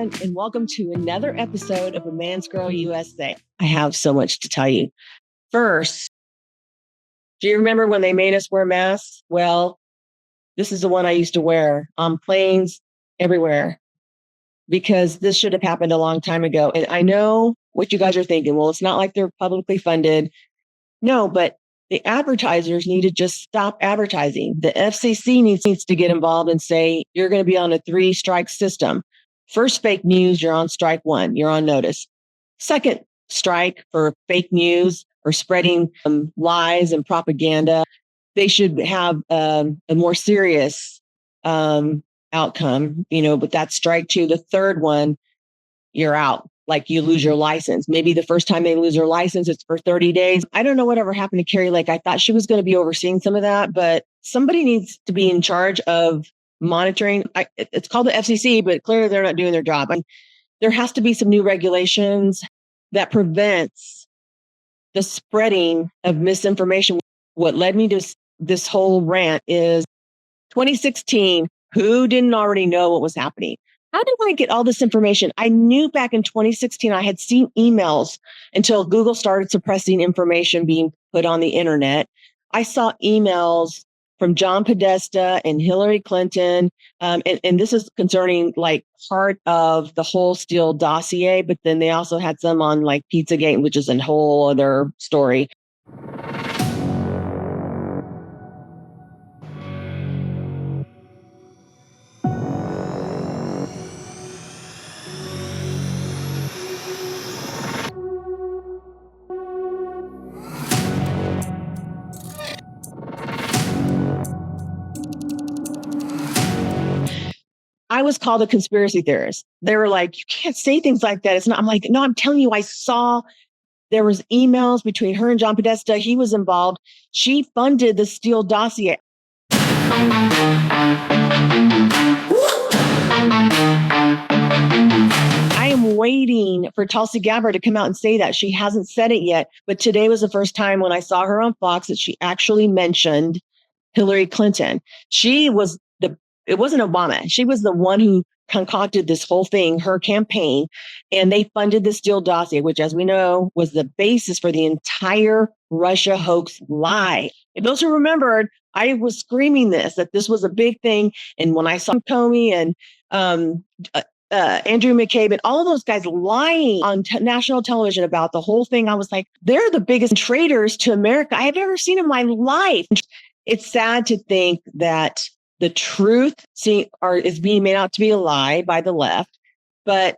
and welcome to another episode of A Man's Girl USA. I have so much to tell you. First, do you remember when they made us wear masks? Well, this is the one I used to wear on planes, everywhere, because this should have happened a long time ago. And I know what you guys are thinking. Well, it's not like they're publicly funded. No, but the advertisers need to just stop advertising. The FCC needs to get involved and say, you're going to be on a 3-strike system. First, fake news, you're on strike 1, you're on notice. Second strike for fake news or spreading lies and propaganda, they should have a more serious outcome, but that's strike 2. The third one, you're out. Like you lose your license. Maybe the first time they lose their license, it's for 30 days. I don't know whatever happened to Carrie Lake. I thought she was going to be overseeing some of that, but somebody needs to be in charge of monitoring. It's called the FCC, but clearly they're not doing their job. There has to be some new regulations that prevents the spreading of misinformation. What led me to this whole rant is 2016. Who didn't already know what was happening? How did I get all this information? I knew back in 2016, I had seen emails until Google started suppressing information being put on the internet. I saw emails from John Podesta and Hillary Clinton. And this is concerning like part of the whole Steele dossier, but then they also had some on like Pizzagate, which is a whole other story. I was called a conspiracy theorist. They were like, you can't say things like that. It's not. I'm like, no, I'm telling you, I saw there was emails between her and John Podesta. He was involved. She funded the Steele dossier. I am waiting for Tulsi Gabbard to come out and say that. She hasn't said it yet. But today was the first time when I saw her on Fox that she actually mentioned Hillary Clinton. It wasn't Obama. She was the one who concocted this whole thing, her campaign, and they funded the Steele dossier, which, as we know, was the basis for the entire Russia hoax lie. If those who remembered, I was screaming that this was a big thing. And when I saw Comey and Andrew McCabe and all of those guys lying on national television about the whole thing, I was like, they're the biggest traitors to America I have ever seen in my life. It's sad to think that the truth is being made out to be a lie by the left, but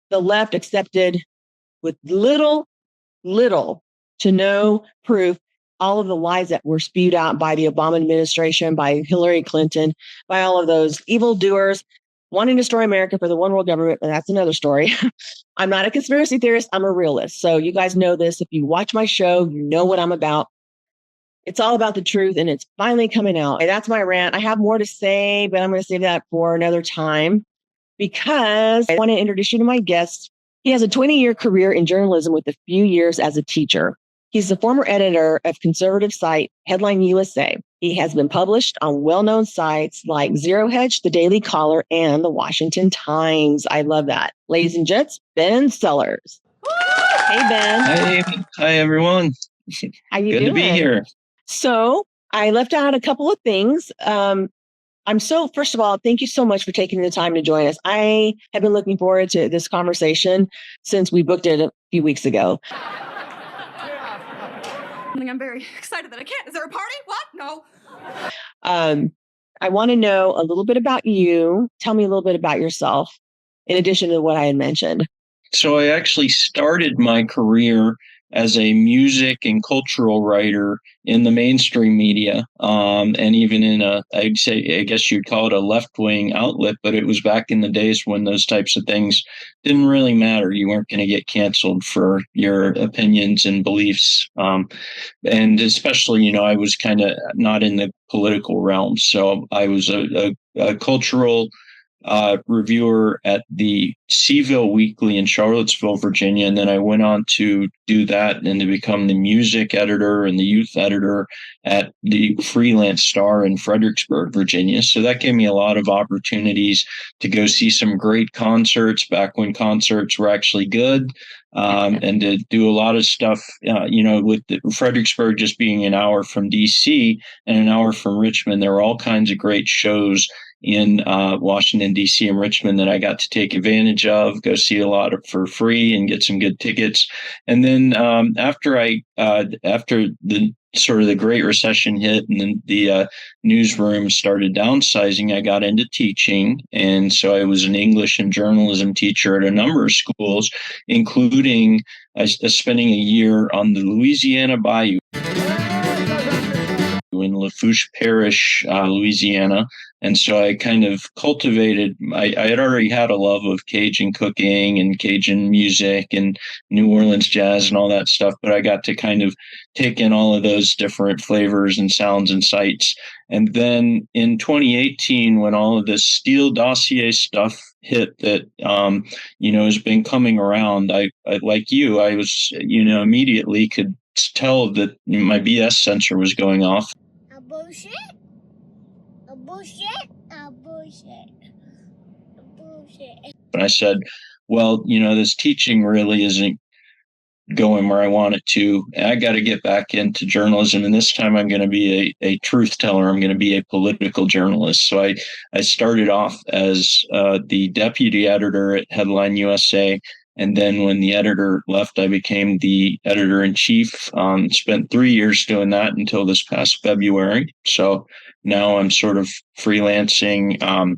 the left accepted with little to no proof all of the lies that were spewed out by the Obama administration, by Hillary Clinton, by all of those evildoers wanting to destroy America for the one world government. And that's another story. I'm not a conspiracy theorist. I'm a realist. So you guys know this. If you watch my show, you know what I'm about. It's all about the truth, and it's finally coming out. And that's my rant. I have more to say, but I'm going to save that for another time because I want to introduce you to my guest. He has a 20-year career in journalism with a few years as a teacher. He's the former editor of conservative site Headline USA. He has been published on well-known sites like Zero Hedge, The Daily Caller, and The Washington Times. I love that. Ladies and gents, Ben Sellers. Hey, Ben. Hi, everyone. How you doing? Good to be here. So I left out a couple of things. First of all, thank you so much for taking the time to join us. I have been looking forward to this conversation since we booked it a few weeks ago. I'm very excited that I can't. Is there a party? What? No. I want to know a little bit about you. Tell me a little bit about yourself, in addition to what I had mentioned. So I actually started my career as a music and cultural writer in the mainstream media, and even in I guess you'd call it a left-wing outlet, but it was back in the days when those types of things didn't really matter. You weren't going to get canceled for your opinions and beliefs. And especially, I was kind of not in the political realm. So I was a cultural reviewer at the Seaville Weekly in Charlottesville, Virginia. And then I went on to do that and to become the music editor and the youth editor at the Freelance Star in Fredericksburg, Virginia. So that gave me a lot of opportunities to go see some great concerts back when concerts were actually good. And to do a lot of stuff, with Fredericksburg just being an hour from DC and an hour from Richmond, there were all kinds of great shows in Washington, D.C. and Richmond that I got to take advantage of, go see a lot of for free and get some good tickets. And then after the sort of the Great Recession hit and then the newsroom started downsizing, I got into teaching. And so I was an English and journalism teacher at a number of schools, including spending a year on the Louisiana Bayou in Lafourche Parish, Louisiana. And so I kind of cultivated, I had already had a love of Cajun cooking and Cajun music and New Orleans jazz and all that stuff, but I got to kind of take in all of those different flavors and sounds and sights. And then in 2018, when all of this Steele dossier stuff hit that, has been coming around, I like you, I was, immediately could tell that my BS sensor was going off. A bullshit? A bullshit? A bullshit? A bullshit? And I said, well, this teaching really isn't going where I want it to. I got to get back into journalism. And this time I'm going to be a truth teller. I'm going to be a political journalist. So I started off as the deputy editor at Headline USA. And then when the editor left, I became the editor-in-chief. Spent 3 years doing that until this past February. So now I'm sort of freelancing. I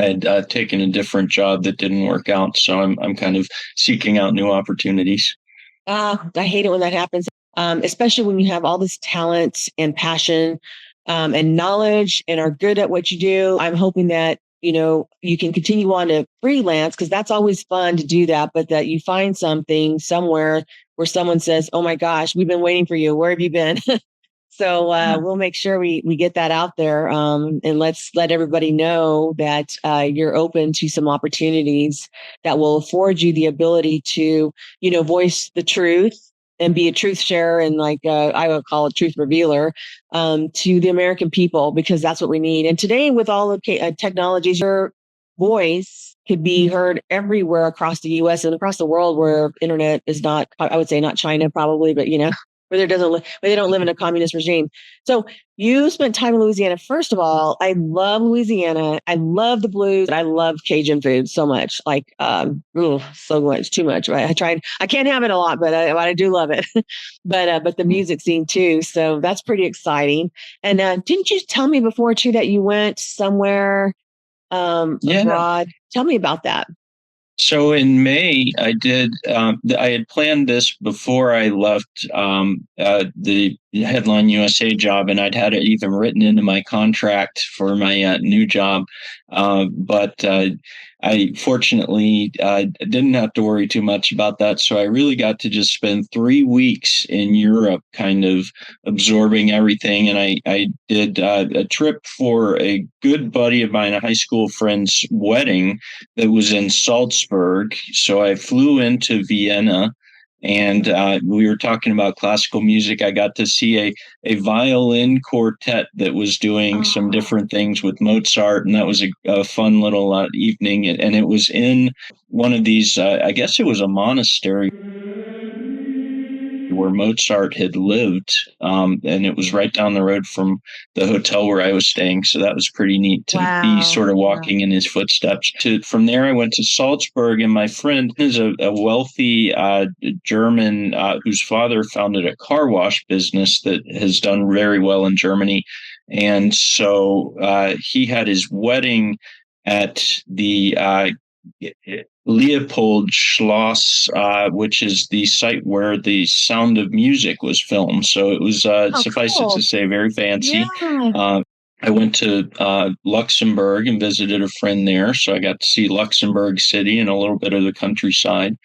had taken a different job that didn't work out. So I'm kind of seeking out new opportunities. I hate it when that happens, especially when you have all this talent and passion and knowledge and are good at what you do. I'm hoping that you can continue on to freelance, because that's always fun to do that, but that you find something somewhere where someone says, oh my gosh, we've been waiting for you. Where have you been? So we'll make sure we get that out there, and let's let everybody know that you're open to some opportunities that will afford you the ability to, voice the truth and be a truth sharer and I would call it truth revealer to the American people, because that's what we need. And today, with all of technologies, your voice could be heard everywhere across the U.S. and across the world, where internet is not, I would say not China probably, but where they don't live in a communist regime. So you spent time in Louisiana. First of all, I love Louisiana. I love the blues. I love Cajun food so much. So much, too much. Right? I can't have it a lot, but I do love it. but the music scene too. So that's pretty exciting. And didn't you tell me before too that you went somewhere abroad? Tell me about that. So in May, I had planned this before I left the Headline USA job, and I'd had it even written into my contract for my new job. But I fortunately didn't have to worry too much about that. So I really got to just spend 3 weeks in Europe kind of absorbing everything. And I did a trip for a good buddy of mine, a high school friend's wedding that was in Salzburg. So I flew into Vienna. And we were talking about classical music. I got to see a violin quartet that was doing some different things with Mozart. And that was a fun little evening. And it was in one of these, I guess it was a monastery where Mozart had lived. And it was right down the road from the hotel where I was staying. So that was pretty neat to be sort of walking in his footsteps. From there, I went to Salzburg, and my friend is a wealthy German whose father founded a car wash business that has done very well in Germany. And so he had his wedding at the Leopold Schloss, which is the site where the Sound of Music was filmed. So it was, suffice it to say, very fancy. Yeah. I went to Luxembourg and visited a friend there. So I got to see Luxembourg City and a little bit of the countryside.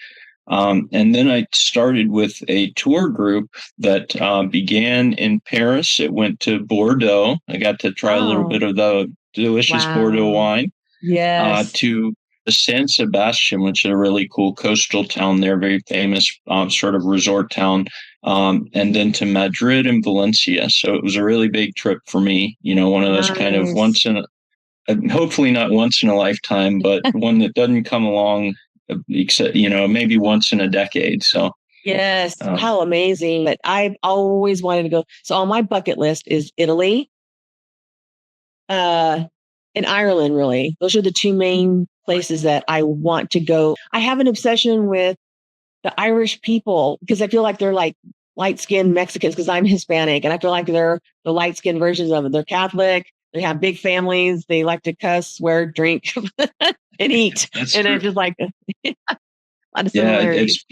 And then I started with a tour group that began in Paris. It went to Bordeaux. I got to try a little bit of the delicious Bordeaux wine. Yes. to the San Sebastian, which is a really cool coastal town there, very famous sort of resort town, and then to Madrid and Valencia. So it was a really big trip for me. One of those kind of Nice. hopefully not once in a lifetime, but one that doesn't come along, except maybe once in a decade. So Yes. How amazing. But I've always wanted to go. So on my bucket list is Italy, and Ireland, really. Those are the two main places that I want to go. I have an obsession with the Irish people because I feel like they're like light-skinned Mexicans because I'm Hispanic, and I feel like they're the light-skinned versions of it. They're Catholic. They have big families. They like to cuss, swear, drink, and eat. That's and true. I just like a lot of Yeah, similarities. it's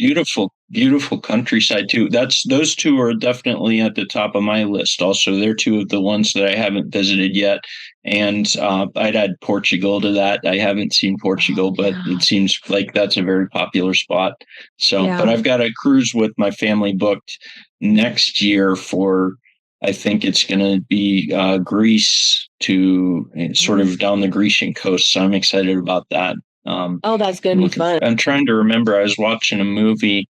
beautiful countryside too. Those two are definitely at the top of my list. Also, they're two of the ones that I haven't visited yet, and I'd add Portugal to that. I haven't seen Portugal, but it seems like that's a very popular spot. So, but I've got a cruise with my family booked next year for. I think it's going to be Greece to sort of down the Grecian coast. So I'm excited about that. That's going to be fun. I'm trying to remember. I was watching a movie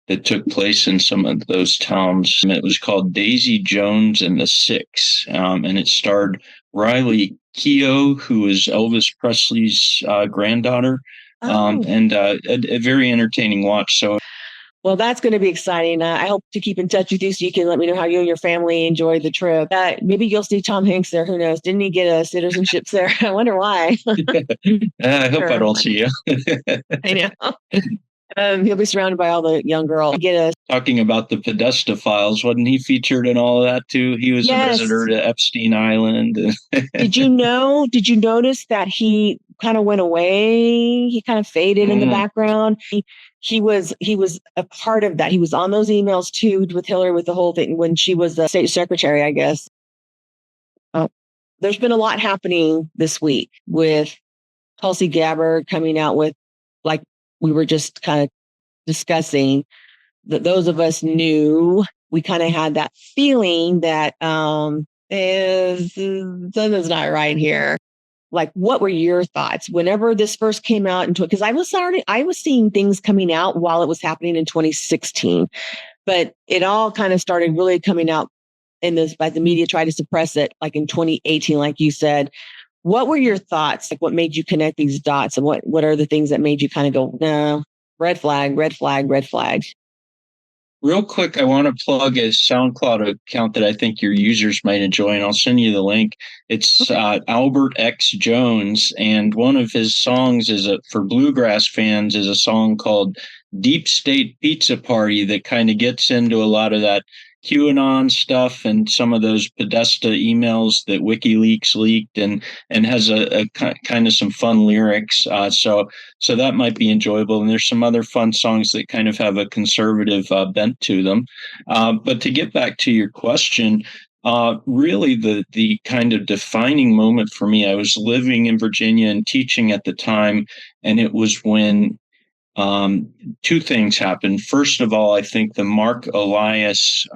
that took place in some of those towns. It was called Daisy Jones and the Six, and it starred Riley Keough, who is Elvis Presley's granddaughter, and a very entertaining watch. So. Well, that's going to be exciting. I hope to keep in touch with you so you can let me know how you and your family enjoyed the trip. Maybe you'll see Tom Hanks there. Who knows? Didn't he get a citizenship there? I wonder why. I hope I don't see you. I know. He'll be surrounded by all the young girls. Talking about the Podesta files, wasn't he featured in all of that too? He was a visitor to Epstein Island. Did you notice that he kind of went away? He kind of faded in the background. He was a part of that. He was on those emails too with Hillary with the whole thing when she was the state secretary, I guess. There's been a lot happening this week with Tulsi Gabbard coming out with, like we were just kind of discussing, that those of us knew, we kind of had that feeling that something's not right here. Like, what were your thoughts whenever this first came out into it? Because I was seeing things coming out while it was happening in 2016, but it all kind of started really coming out as the media tried to suppress it, like in 2018, like you said. What were your thoughts? Like, what made you connect these dots, and what are the things that made you kind of go, no, red flag, red flag, red flag? Real quick, I want to plug a SoundCloud account that I think your users might enjoy, and I'll send you the link. It's Albert X. Jones, and one of his songs for bluegrass fans is a song called Deep State Pizza Party that kind of gets into a lot of that QAnon stuff and some of those Podesta emails that WikiLeaks leaked, and has a kind of some fun lyrics. So that might be enjoyable. And there's some other fun songs that kind of have a conservative bent to them. But to get back to your question, really the kind of defining moment for me, I was living in Virginia and teaching at the time, and it was when two things happened. First of all, I think the Mark Elias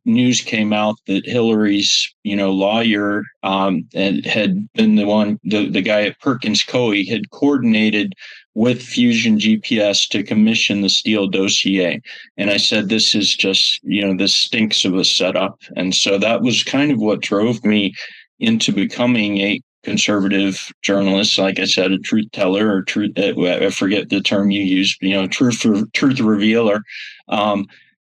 news came out that Hillary's, lawyer and had been the guy at Perkins Coie had coordinated with Fusion GPS to commission the Steele dossier. And I said, this is just, this stinks of a setup. And so that was kind of what drove me into becoming a conservative journalist, like I said, a truth teller, or truth, I forget the term you used, truth revealer,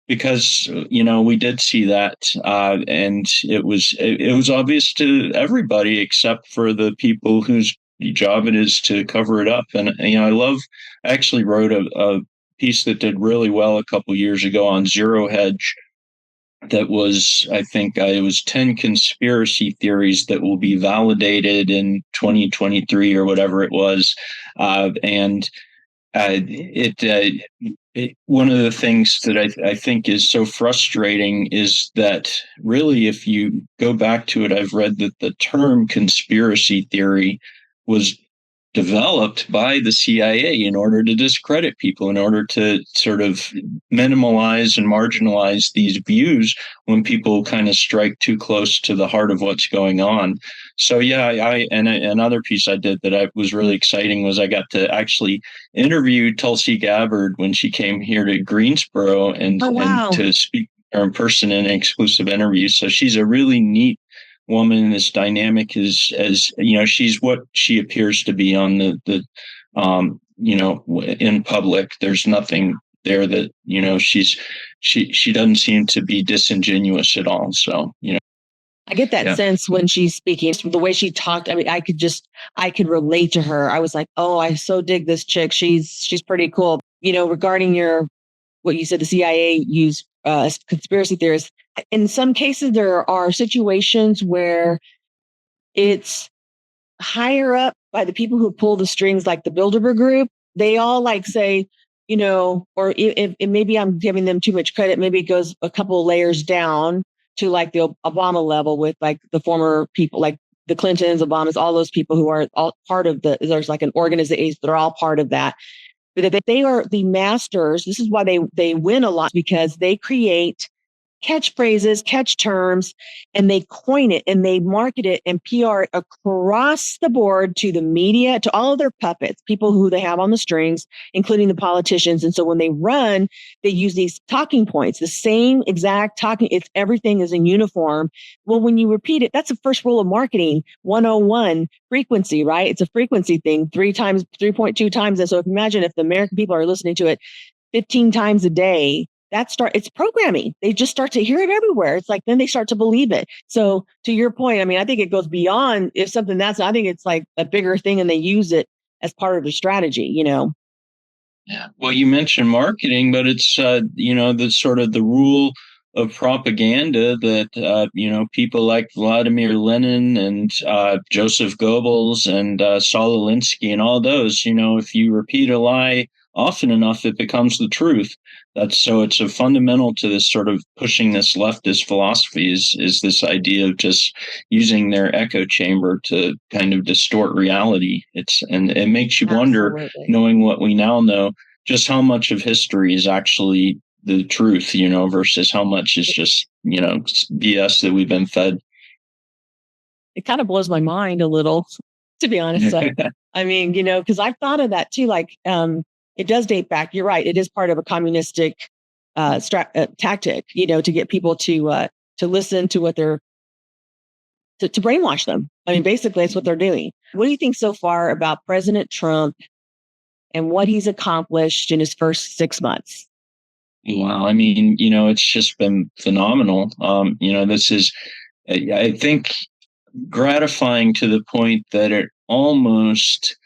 because, we did see that, and it was obvious to everybody except for the people whose job it is to cover it up. And, I actually wrote a piece that did really well a couple years ago on Zero Hedge. That was, I think, it was 10 conspiracy theories that will be validated in 2023 or whatever it was. And one of the things that I think is so frustrating is that really, if you go back to it, I've read that the term conspiracy theory was developed by the CIA in order to discredit people, in order to sort of minimalize and marginalize these views when people kind of strike too close to the heart of what's going on. So yeah, another piece I did that I was really exciting was I got to actually interview Tulsi Gabbard when she came here to Greensboro and to speak her in person in an exclusive interview. So she's a really neat woman, as dynamic as she's what she appears to be on the in public. There's nothing there that she doesn't seem to be disingenuous at all. So I get that sense when she's speaking, the way she talked. I mean, I could relate to her. I was like, oh, I so dig this chick. She's pretty cool. Regarding what you said, the CIA used conspiracy theorists. In some cases, there are situations where it's higher up by the people who pull the strings, like the Bilderberg group. They all say, or if maybe I'm giving them too much credit, maybe it goes a couple of layers down to like the Obama level with like the former people, like the Clintons, Obamas, all those people who are all part of there's like an organization, they're all part of that. But if they are the masters, this is why they win a lot, because they create catchphrases, catch terms, and they coin it and they market it and PR it across the board to the media, to all of their puppets, people who they have on the strings, including the politicians. And so when they run, they use these talking points, the same exact talking. Everything is in uniform. Well, when you repeat it, that's the first rule of marketing 101, frequency, right? It's a frequency thing, 3.2 times. And so imagine if the American people are listening to it 15 times a day, it's programming. They just start to hear it everywhere. It's like, then they start to believe it. So to your point, I mean, I think it goes beyond I think it's like a bigger thing and they use it as part of their strategy, Yeah. Well, you mentioned marketing, but it's, the sort of the rule of propaganda that, people like Vladimir Lenin and Joseph Goebbels and Saul Alinsky and all those, if you repeat a lie often enough, it becomes the truth. It's a fundamental to this sort of pushing this leftist philosophy is this idea of just using their echo chamber to kind of distort reality. And it makes you wonder, knowing what we now know, just how much of history is actually the truth, versus how much is just, BS that we've been fed. It kind of blows my mind a little, to be honest. I mean, because I've thought of that too, like, it does date back. You're right. It is part of a communistic tactic, to get people to listen to what they're to brainwash them. I mean, basically, that's what they're doing. What do you think so far about President Trump and what he's accomplished in his first 6 months? Wow. I mean, it's just been phenomenal. This is, I think, gratifying to the point that it almost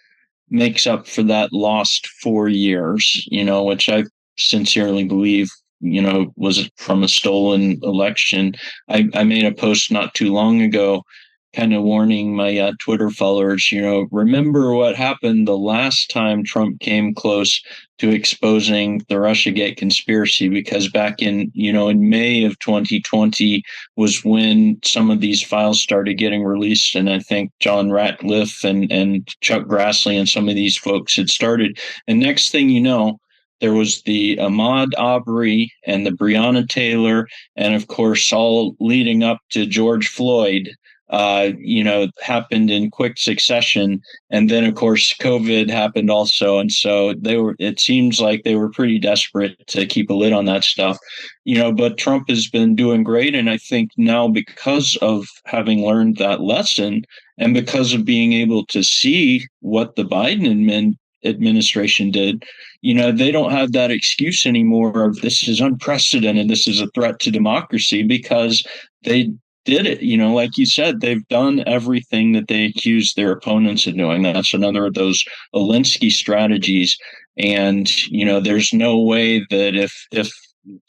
makes up for that lost 4 years, which I sincerely believe, was from a stolen election. I made a post not too long ago kind of warning my Twitter followers, remember what happened the last time Trump came close to exposing the Russiagate conspiracy, because back in May of 2020 was when some of these files started getting released. And I think John Ratcliffe and Chuck Grassley and some of these folks had started. And next thing you know, there was the Ahmaud Arbery and the Breonna Taylor, and of course, all leading up to George Floyd, happened in quick succession. And then, of course, COVID happened also. And so it seems like they were pretty desperate to keep a lid on that stuff, but Trump has been doing great. And I think now, because of having learned that lesson and because of being able to see what the Biden administration did, they don't have that excuse anymore of this is unprecedented, this is a threat to democracy, because they did it. Like you said, they've done everything that they accused their opponents of doing. That's another of those Alinsky strategies. And, there's no way that if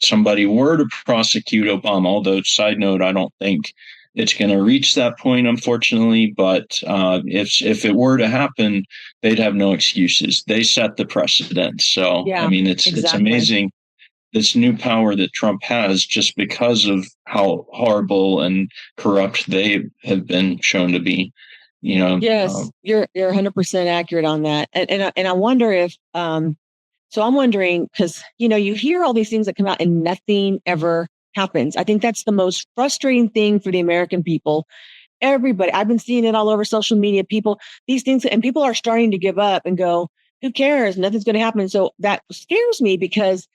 somebody were to prosecute Obama, although, side note, I don't think it's going to reach that point, unfortunately. But if it were to happen, they'd have no excuses. They set the precedent. So, yeah, I mean, it's amazing, this new power that Trump has, just because of how horrible and corrupt they have been shown to be. Yes, you're 100% accurate on that. And I wonder if, so I'm wondering, because, you hear all these things that come out and nothing ever happens. I think that's the most frustrating thing for the American people. Everybody, I've been seeing it all over social media, these things, and people are starting to give up and go, who cares? Nothing's going to happen. So that scares me because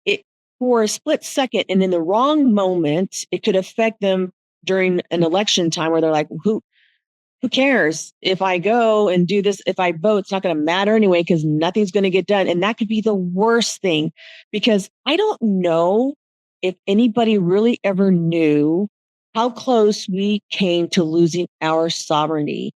it, for a split second and in the wrong moment, it could affect them during an election time where they're like, who cares if I go and do this? If I vote, it's not going to matter anyway, because nothing's going to get done. And that could be the worst thing, because I don't know if anybody really ever knew how close we came to losing our sovereignty.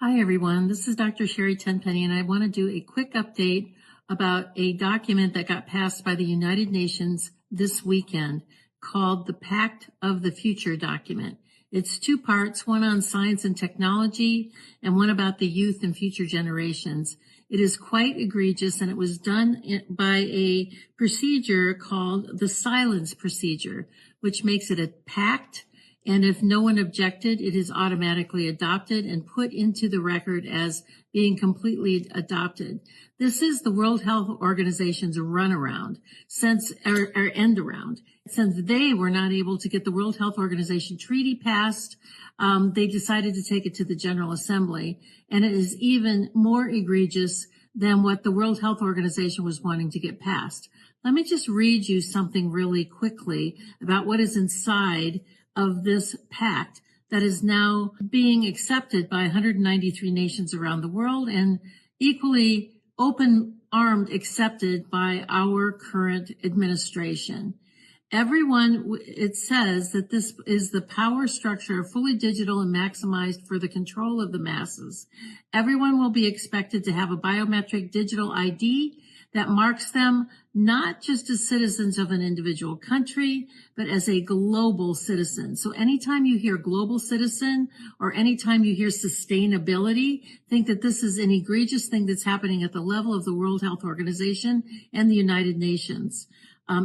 Hi, everyone. This is Dr. Sherry Tenpenny, and I want to do a quick update about a document that got passed by the United Nations this weekend called the Pact of the Future document. It's two parts, one on science and technology and one about the youth and future generations. It is quite egregious, and it was done by a procedure called the silence procedure, which makes it a pact. And if no one objected, it is automatically adopted and put into the record as being completely adopted. This is the World Health Organization's runaround, or end around. Since they were not able to get the World Health Organization treaty passed, they decided to take it to the General Assembly. And it is even more egregious than what the World Health Organization was wanting to get passed. Let me just read you something really quickly about what is inside of this pact that is now being accepted by 193 nations around the world and equally open-armed accepted by our current administration. It says that this is the power structure, fully digital and maximized for the control of the masses. Everyone will be expected to have a biometric digital ID that marks them not just as citizens of an individual country, but as a global citizen. So anytime you hear global citizen or anytime you hear sustainability, think that this is an egregious thing that's happening at the level of the World Health Organization and the United Nations.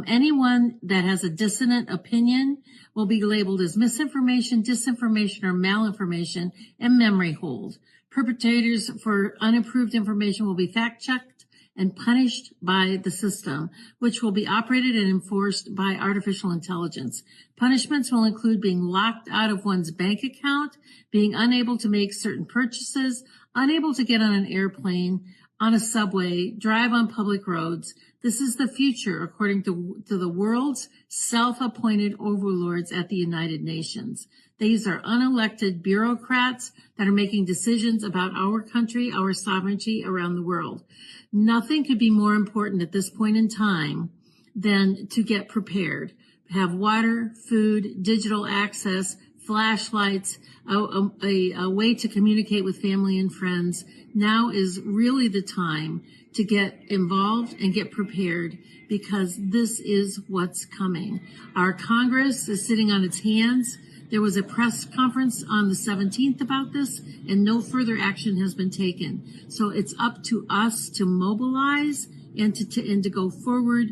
Anyone that has a dissonant opinion will be labeled as misinformation, disinformation, or malinformation and memory hold. Perpetrators for unapproved information will be fact-checked and punished by the system, which will be operated and enforced by artificial intelligence. Punishments will include being locked out of one's bank account, being unable to make certain purchases, unable to get on an airplane, on a subway, drive on public roads. This is the future, according to the world's self-appointed overlords at the United Nations. These are unelected bureaucrats that are making decisions about our country, our sovereignty around the world. Nothing could be more important at this point in time than to get prepared, have water, food, digital access, flashlights, a way to communicate with family and friends. Now is really the time to get involved and get prepared, because this is what's coming. Our Congress is sitting on its hands. There was a press conference on the 17th about this, and no further action has been taken. So it's up to us to mobilize and to go forward,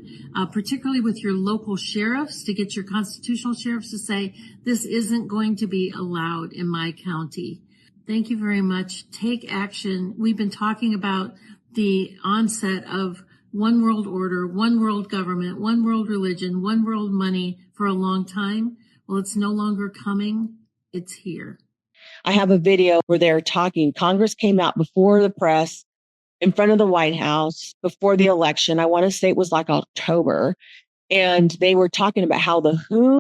particularly with your local sheriffs, to get your constitutional sheriffs to say, this isn't going to be allowed in my county. Thank you very much. Take action. We've been talking about the onset of one world order, one world government, one world religion, one world money for a long time. Well, it's no longer coming. It's here. I have a video where they're talking. Congress came out before the press in front of the White House before the election. I want to say it was like October. And they were talking about how the WHO,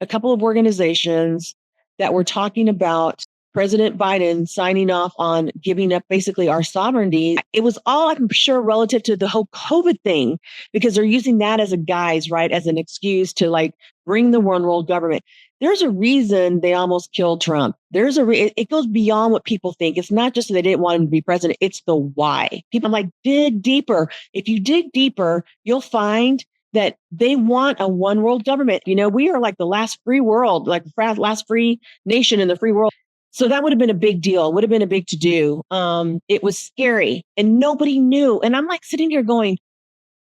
a couple of organizations that were talking about President Biden signing off on giving up basically our sovereignty. It was all, I'm sure, relative to the whole COVID thing, because they're using that as a guise, right? As an excuse to like bring the one world government. There's a reason they almost killed Trump. It goes beyond what people think. It's not just that they didn't want him to be president. It's the why. People are like, dig deeper. If you dig deeper, you'll find that they want a one world government. We are like the last free world, like the last free nation in the free world. So that would have been a big deal. It would have been a big to do. It was scary and nobody knew. And I'm like sitting here going,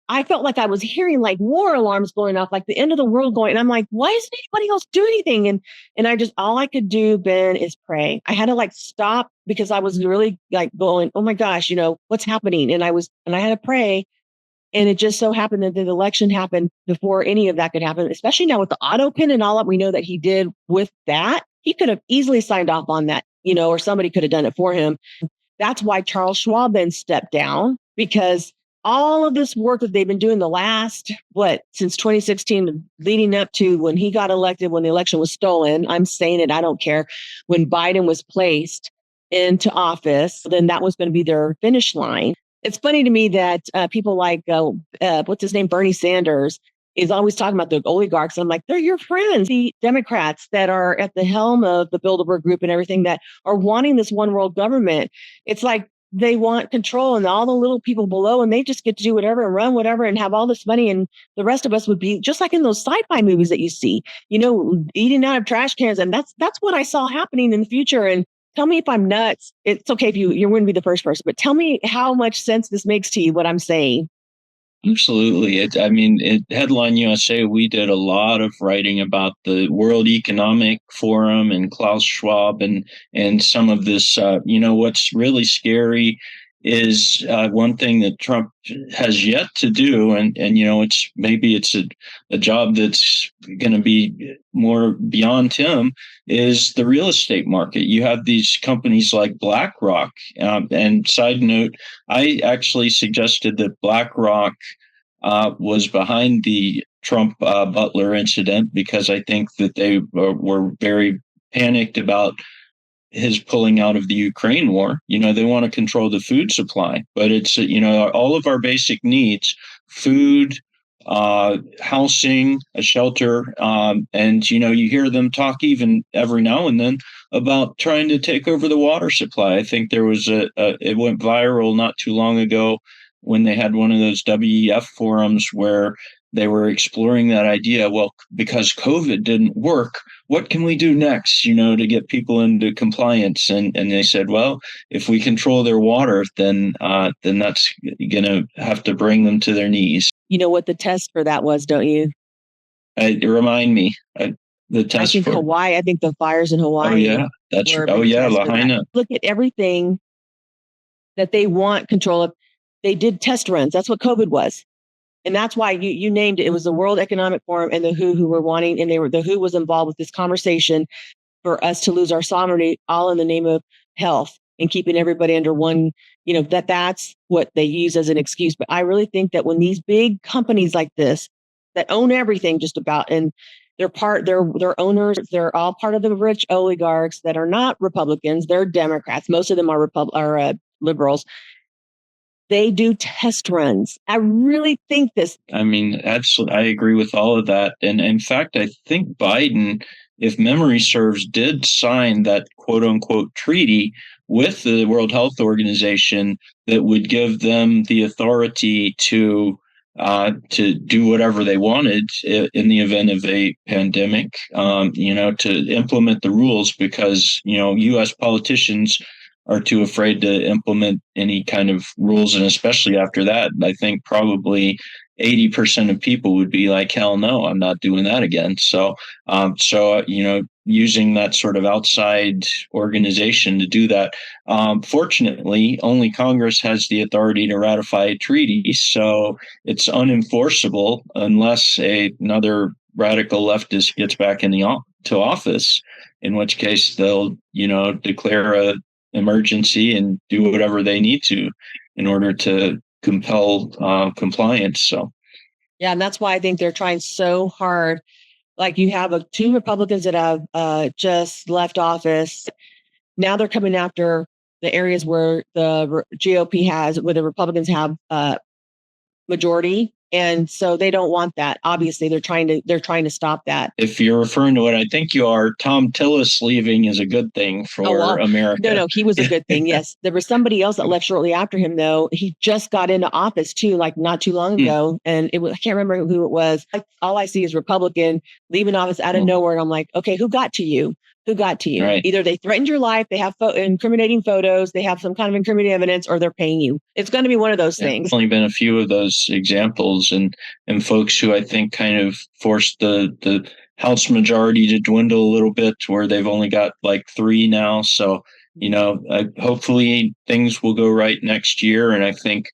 I felt like I was hearing like war alarms going off, like the end of the world going. And I'm like, why isn't anybody else doing anything? And I just, all I could do, Ben, is pray. I had to like stop because I was really like going, oh my gosh, what's happening? And I had to pray. And it just so happened that the election happened before any of that could happen, especially now with the auto pin and all that we know that he did with that. He could have easily signed off on that, or somebody could have done it for him. That's why Charles Schwab then stepped down, because all of this work that they've been doing the last, since 2016, leading up to when he got elected, when the election was stolen, I'm saying it, I don't care, when Biden was placed into office, then that was going to be their finish line. It's funny to me that people like, what's his name, Bernie Sanders, is always talking about the oligarchs. I'm like, they're your friends, the Democrats that are at the helm of the Bilderberg Group and everything that are wanting this one world government. It's like they want control and all the little people below, and they just get to do whatever and run whatever and have all this money. And the rest of us would be just like in those sci-fi movies that you see, eating out of trash cans. And that's what I saw happening in the future. And tell me if I'm nuts. It's okay if you wouldn't be the first person, but tell me how much sense this makes to you, what I'm saying. Absolutely. Headline USA, we did a lot of writing about the World Economic Forum and Klaus Schwab and some of this. What's really scary is one thing that Trump has yet to do, and it's a job that's going to be more beyond him, is the real estate market. You have these companies like BlackRock, and side note, I actually suggested that BlackRock was behind the Trump Butler incident because I think that they were very panicked about his pulling out of the Ukraine war. They want to control the food supply, but it's, all of our basic needs, food, housing, a shelter. And, you hear them talk even every now and then about trying to take over the water supply. I think there was it went viral not too long ago when they had one of those WEF forums where they were exploring that idea. Well, because COVID didn't work, what can we do next, to get people into compliance? And they said, well, if we control their water, then that's going to have to bring them to their knees. You know what the test for that was, don't you? Remind me. The test I think for Hawaii. I think the fires in Hawaii. Oh yeah, that's Lahaina. Look at everything that they want control of. They did test runs. That's what COVID was. And that's why you named it. It was the World Economic Forum and the WHO who were wanting, and the WHO was involved with this conversation for us to lose our sovereignty, all in the name of health and keeping everybody under one, that's what they use as an excuse. But I really think that when these big companies like this that own everything just about, and they're owners, they're all part of the rich oligarchs that are not Republicans, they're Democrats. Most of them are liberals. They do test runs. I really think this. Absolutely. I agree with all of that. And in fact, I think Biden, if memory serves, did sign that quote unquote treaty with the World Health Organization that would give them the authority to do whatever they wanted in the event of a pandemic, to implement the rules because, U.S. politicians are too afraid to implement any kind of rules. And especially after that, I think probably 80% of people would be like, hell no, I'm not doing that again. So, using that sort of outside organization to do that. Fortunately, only Congress has the authority to ratify a treaty. So it's unenforceable unless another radical leftist gets back to office, in which case they'll, declare a emergency and do whatever they need to in order to compel compliance. So, yeah, and that's why I think they're trying so hard. Like you have two Republicans that have just left office. Now they're coming after the areas where the GOP where the Republicans have majority. And so they don't want that. Obviously, they're trying to stop that. If you're referring to what I think you are, Tom Tillis leaving is a good thing for America. No, he was a good thing. Yes. There was somebody else that left shortly after him, though. He just got into office, too, like not too long ago. And I can't remember who it was. All I see is Republican leaving office out of nowhere. And I'm like, okay, who got to you? Who got to you? Right. Either they threatened your life, they have incriminating photos, they have some kind of incriminating evidence, or they're paying you. It's going to be one of those things. There's only been a few of those examples, and folks who I think kind of forced the House majority to dwindle a little bit, where they've only got like 3 now. So, hopefully things will go right next year. And I think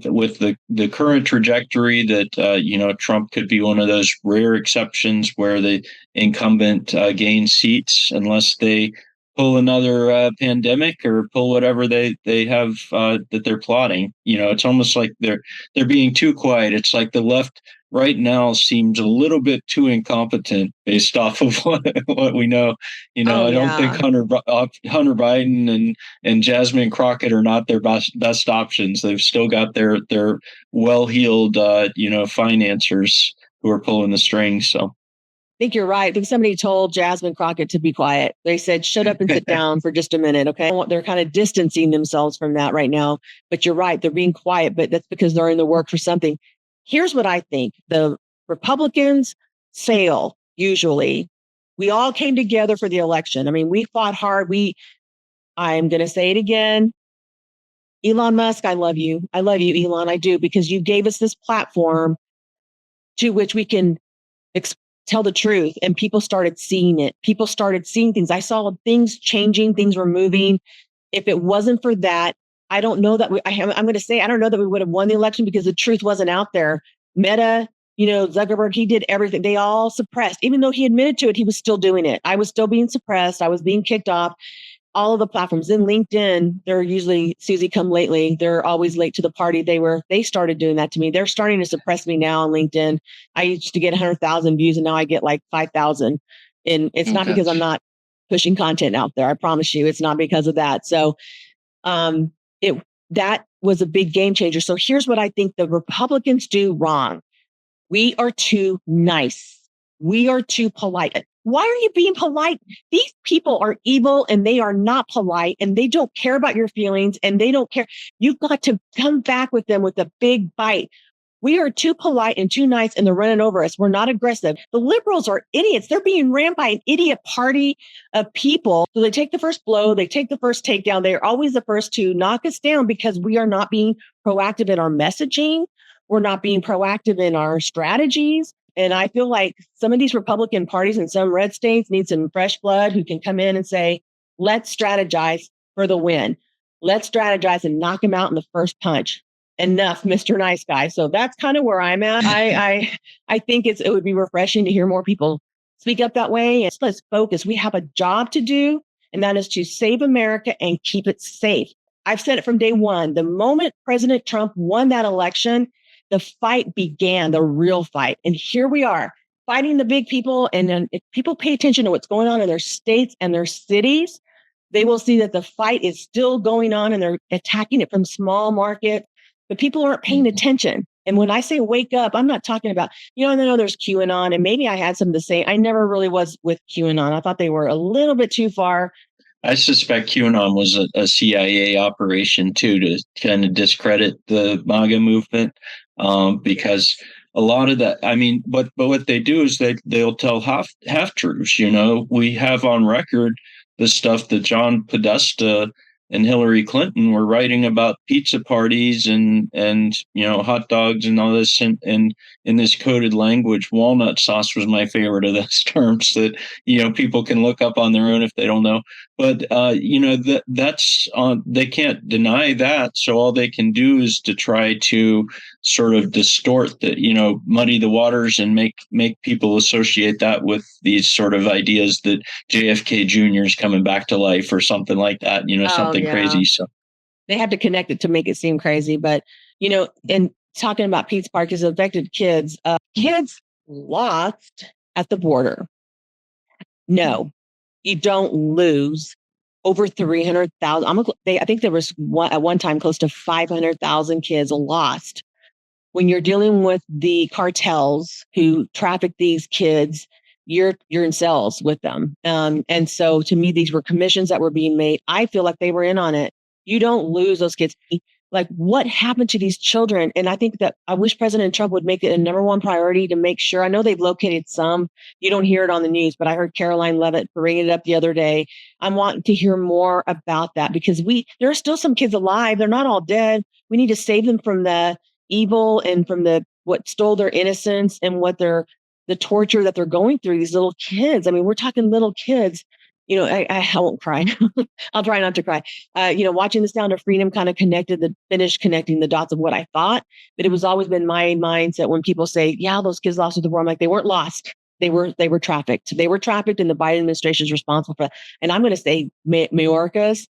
with the current trajectory that Trump could be one of those rare exceptions where the incumbent gains seats unless they pull another pandemic or pull whatever they have that they're plotting. It's almost like they're being too quiet. It's like the left right now seems a little bit too incompetent based off of what we know. I don't think Hunter Biden and Jasmine Crockett are not their best options. They've still got their well-heeled financiers who are pulling the strings. So I think you're right. I think somebody told Jasmine Crockett to be quiet. They said, shut up and sit down for just a minute. Okay. They're kind of distancing themselves from that right now. But you're right. They're being quiet, but that's because they're in the work for something. Here's what I think. The Republicans fail usually. We all came together for the election. I mean, we fought hard. I'm going to say it again. Elon Musk, I love you. I love you, Elon. I do, because you gave us this platform to which we can tell the truth. And people started seeing it. People started seeing things. I saw things changing. Things were moving. If it wasn't for that, I don't know that I'm going to say, I don't know that we would have won the election because the truth wasn't out there. Meta, Zuckerberg, he did everything. They all suppressed. Even though he admitted to it, he was still doing it. I was still being suppressed. I was being kicked off. All of the platforms. In LinkedIn, they're usually, Susie, come lately. They're always late to the party. They started doing that to me. They're starting to suppress me now on LinkedIn. I used to get 100,000 views and now I get like 5,000. And it's not because I'm not pushing content out there. I promise you, it's not because of that. So, that was a big game changer. So here's what I think the Republicans do wrong. We are too nice. We are too polite. Why are you being polite? These people are evil and they are not polite and they don't care about your feelings and they don't care. You've got to come back with them with a big bite. We are too polite and too nice and they're running over us. We're not aggressive. The liberals are idiots. They're being ran by an idiot party of people. So they take the first blow. They take the first takedown. They're always the first to knock us down because we are not being proactive in our messaging. We're not being proactive in our strategies. And I feel like some of these Republican parties in some red states need some fresh blood who can come in and say, let's strategize for the win. Let's strategize and knock him out in the first punch. Enough, Mr. Nice Guy. So that's kind of where I'm at. I think it would be refreshing to hear more people speak up that way. And let's focus. We have a job to do, and that is to save America and keep it safe. I've said it from day one. The moment President Trump won that election, the fight began, the real fight. And here we are fighting the big people. And then if people pay attention to what's going on in their states and their cities, they will see that the fight is still going on and they're attacking it from small markets. But people aren't paying attention. And when I say wake up, I'm not talking about, I know there's QAnon, and maybe I had something to say. I never really was with QAnon. I thought they were a little bit too far. I suspect QAnon was a CIA operation, too, to kind of discredit the MAGA movement, because a lot of that, but what they do is they'll tell half truths. We have on record the stuff that John Podesta and Hillary Clinton were writing about pizza parties and hot dogs and all this and in this coded language. Walnut sauce was my favorite of those terms that people can look up on their own if they don't know. But that's on. They can't deny that. So all they can do is to try to sort of distort the muddy the waters and make people associate that with these sort of ideas that JFK Jr. is coming back to life or something like that. Something crazy. So they have to connect it to make it seem crazy. But and talking about pizza parties affected kids. Kids lost at the border. No, you don't lose over 300,000. I think there was at one time close to 500,000 kids lost. When you're dealing with the cartels who traffic these kids, you're in cells with them. And so to me, these were commissions that were being made. I feel like they were in on it. You don't lose those kids. Like, what happened to these children? And I think that I wish President Trump would make it a number one priority to make sure. I know they've located some. You don't hear it on the news, but I heard Caroline Levitt bringing it up the other day. I'm wanting to hear more about that because there are still some kids alive. They're not all dead. We need to save them from the evil and from what stole their innocence and the torture that they're going through. These little kids. I mean, we're talking little kids. I won't cry. I'll try not to cry. Watching The Sound of Freedom kind of finished connecting the dots of what I thought. But it was always been my mindset when people say, yeah, those kids lost with the war. I'm like, they weren't lost. They were trafficked. They were trafficked, and the Biden administration is responsible for that. And I'm going to say Mayorkas,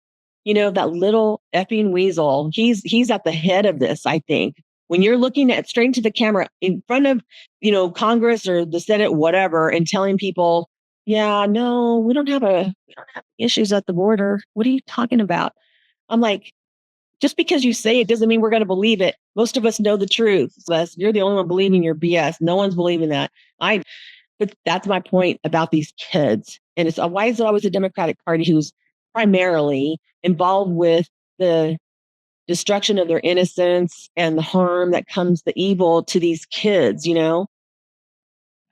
that little effing weasel, he's at the head of this, I think. When you're looking at straight into the camera in front of, Congress or the Senate, whatever, and telling people, yeah, no, we don't have issues at the border. What are you talking about? I'm like, just because you say it doesn't mean we're going to believe it. Most of us know the truth. You're the only one believing your BS. No one's believing that. But that's my point about these kids. And it's why is it always the Democratic Party who's primarily involved with the destruction of their innocence and the harm that comes, the evil to these kids,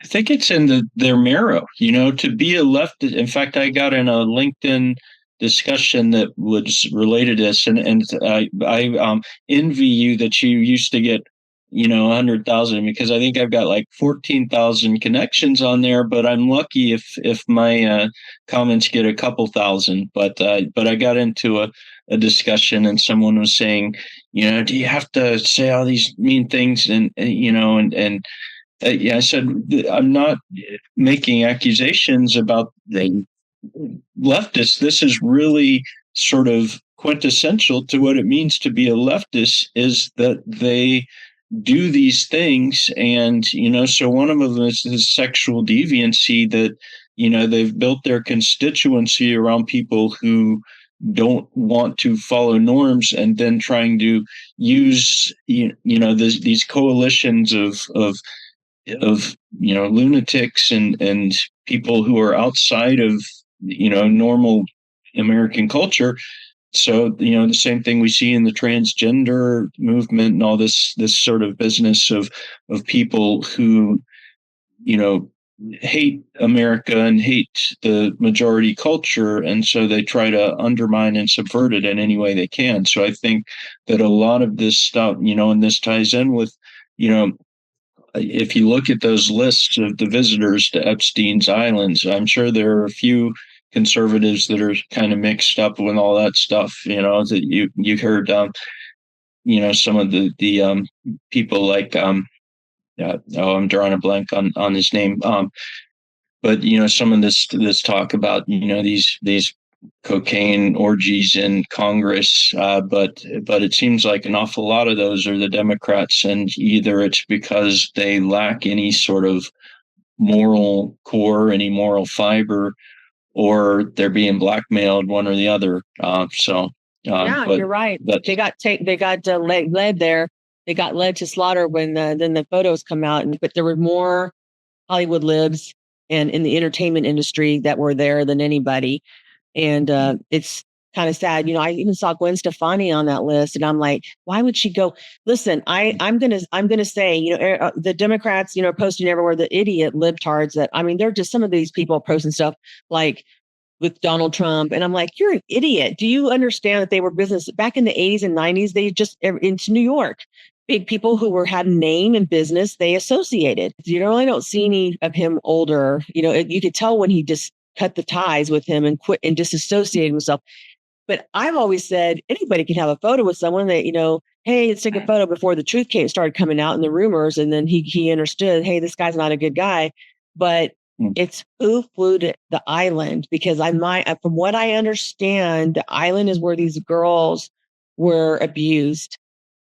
I think it's in their marrow, to be a leftist. In fact, I got in a LinkedIn discussion that was related to this, and I envy you that you used to get 100,000, because I think I've got like 14,000 connections on there, but I'm lucky if my comments get a couple thousand. But I got into a discussion, and someone was saying, do you have to say all these mean things, and I said, I'm not making accusations about the leftists. This is really sort of quintessential to what it means to be a leftist, is that they do these things. And, so one of them is the sexual deviancy, that, they've built their constituency around people who don't want to follow norms, and then trying to use, these coalitions of lunatics and people who are outside of normal American culture. So the same thing we see in the transgender movement and all this sort of business of people who hate America and hate the majority culture, and so they try to undermine and subvert it in any way they can. So I think that a lot of this stuff, and this ties in with if you look at those lists of the visitors to Epstein's Islands, I'm sure there are a few conservatives that are kind of mixed up with all that stuff, that you heard, some of the people like, I'm drawing a blank on his name. But, some of this talk about, these cocaine orgies in Congress, but it seems like an awful lot of those are the Democrats, and either it's because they lack any sort of moral core, any moral fiber, or they're being blackmailed, one or the other. You're right. They got led there. They got led to slaughter when then the photos come out, but there were more Hollywood libs and in the entertainment industry that were there than anybody. And it's kind of sad. I even saw Gwen Stefani on that list, and I'm like, why would she go? Listen, I'm gonna say, the Democrats, posting everywhere, the idiot libtards that, they're just, some of these people posting stuff like with Donald Trump, and I'm like, you're an idiot. Do you understand that they were business back in the 80s and 90s? They just into New York. Big people who had name and business, they associated. You really don't see any of him older. You could tell when he just cut the ties with him and quit and disassociated himself. But I've always said anybody can have a photo with someone that, hey, let's take a photo, before the truth started coming out in the rumors. And then he understood, hey, this guy's not a good guy. But it's who flew to the island, because from what I understand, the island is where these girls were abused.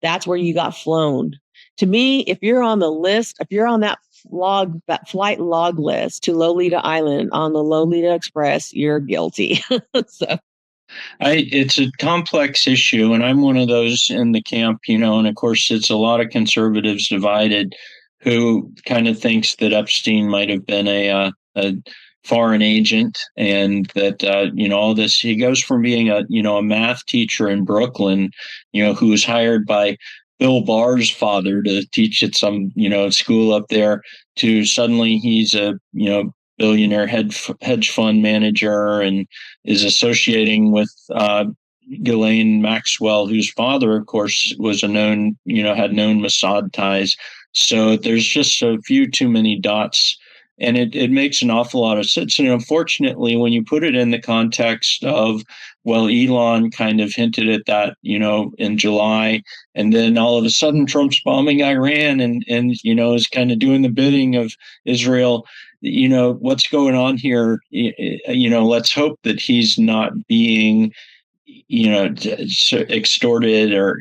That's where you got flown. To me, if you're on the list, if you're on that flight log list to Lolita Island on the Lolita Express, you're guilty. So it's a complex issue, and I'm one of those in the camp, and of course it's a lot of conservatives divided who kind of thinks that Epstein might have been a foreign agent, and that all this. He goes from being a math teacher in Brooklyn, who was hired by Bill Barr's father to teach at some school up there, to suddenly he's a billionaire hedge fund manager and is associating with Ghislaine Maxwell, whose father, of course, was had known Mossad ties. So there's just a few too many dots, and it makes an awful lot of sense. And unfortunately, when you put it in the context of, well, Elon kind of hinted at that, in July, and then all of a sudden Trump's bombing Iran and is kind of doing the bidding of Israel. What's going on here? Let's hope that he's not being extorted or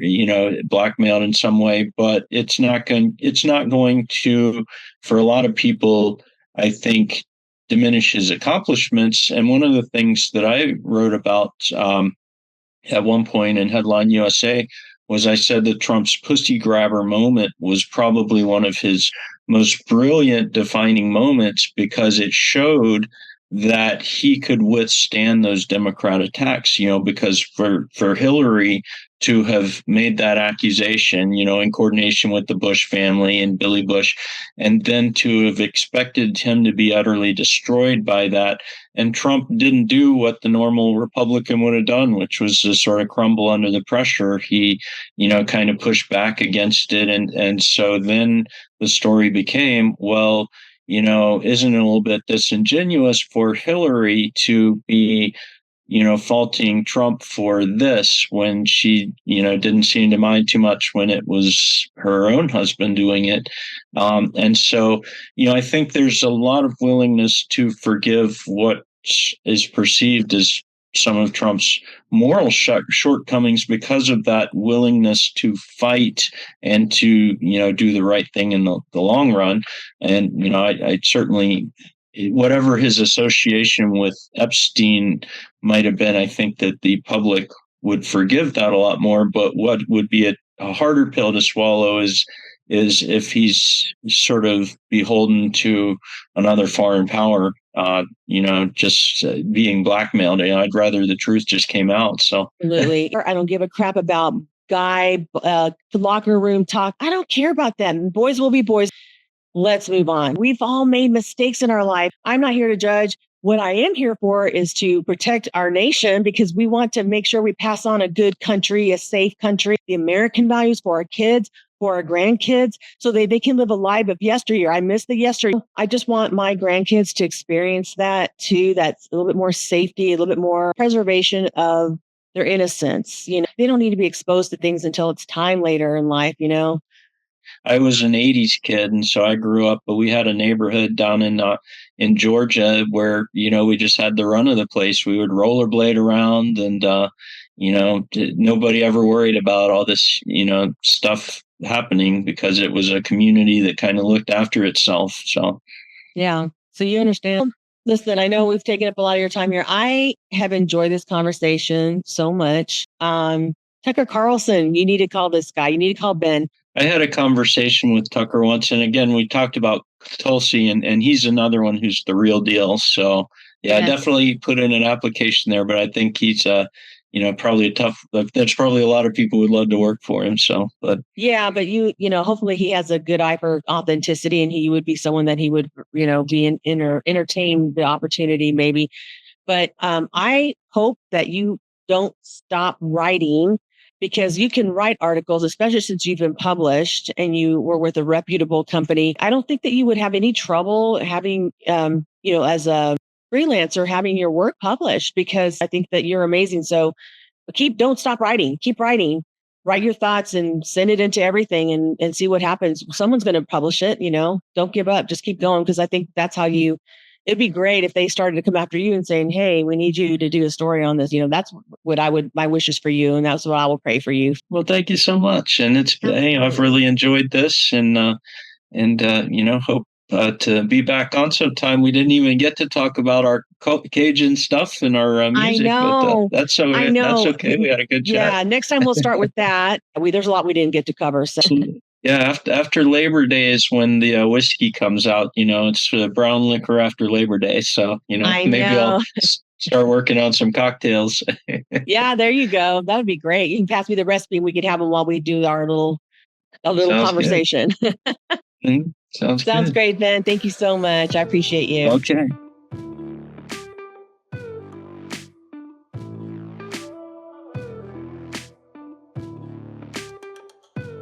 blackmailed in some way, but it's not going to, for a lot of people, I think, diminish his accomplishments. And one of the things that I wrote about at one point in Headline USA was, I said that Trump's pussy grabber moment was probably one of his most brilliant defining moments, because it showed that he could withstand those Democrat attacks, because for Hillary to have made that accusation, in coordination with the Bush family and Billy Bush, and then to have expected him to be utterly destroyed by that. And Trump didn't do what the normal Republican would have done, which was to sort of crumble under the pressure. He, kind of pushed back against it. And so then the story became, well, isn't it a little bit disingenuous for Hillary to be, faulting Trump for this when she, didn't seem to mind too much when it was her own husband doing it. And so, I think there's a lot of willingness to forgive what is perceived as some of Trump's moral shortcomings because of that willingness to fight and to, do the right thing in the long run. And, I certainly, whatever his association with Epstein might have been, I think that the public would forgive that a lot more. But what would be a harder pill to swallow is if he's sort of beholden to another foreign power, just being blackmailed. I'd rather the truth just came out. So absolutely, I don't give a crap about guy locker room talk. I don't care about them. Boys will be boys. Let's move on. We've all made mistakes in our life. I'm not here to judge. What I am here for is to protect our nation, because we want to make sure we pass on a good country, a safe country, the American values for our kids, for our grandkids, so they can live a life of yesteryear. I miss the yesteryear. I just want my grandkids to experience that too. That's a little bit more safety, a little bit more preservation of their innocence. They don't need to be exposed to things until it's time later in life, I was an 80s kid, and so I grew up, but we had a neighborhood down in Georgia where, we just had the run of the place. We would rollerblade around, and, nobody ever worried about all this, stuff happening, because it was a community that kind of looked after itself. So, yeah. So you understand. Listen, I know we've taken up a lot of your time here. I have enjoyed this conversation so much. Tucker Carlson, you need to call this guy. You need to call Ben. I had a conversation with Tucker once, and again, we talked about Tulsi, and he's another one who's the real deal. So, yeah, yes. I definitely put in an application there, but I think he's, probably a tough. There's probably a lot of people who would love to work for him. So, but yeah, but hopefully he has a good eye for authenticity, and he would be someone that he would, be entertain the opportunity maybe. But I hope that you don't stop writing, because you can write articles, especially since you've been published and you were with a reputable company. I don't think that you would have any trouble having, as a freelancer, having your work published, because I think that you're amazing. So don't stop writing, keep writing, write your thoughts and send it into everything and see what happens. Someone's going to publish it, don't give up, just keep going. Because I think that's how it'd be great if they started to come after you and saying, hey, we need you to do a story on this. That's what my wishes for you. And that's what I will pray for you. Well, thank you so much. And I've really enjoyed this, and hope to be back on sometime. We didn't even get to talk about our Cajun stuff and our music. I know. But that's okay. We had a good chat. Yeah. Next time we'll start with that. There's a lot we didn't get to cover. So. Yeah, after Labor Day is when the whiskey comes out. It's brown liquor after Labor Day. So, I maybe I'll know. start working on some cocktails. Yeah, there you go. That would be great. You can pass me the recipe. We could have them while we do our little Sounds good. conversation. Sounds Sounds good. great, Ben. Thank you so much. I appreciate you. Okay.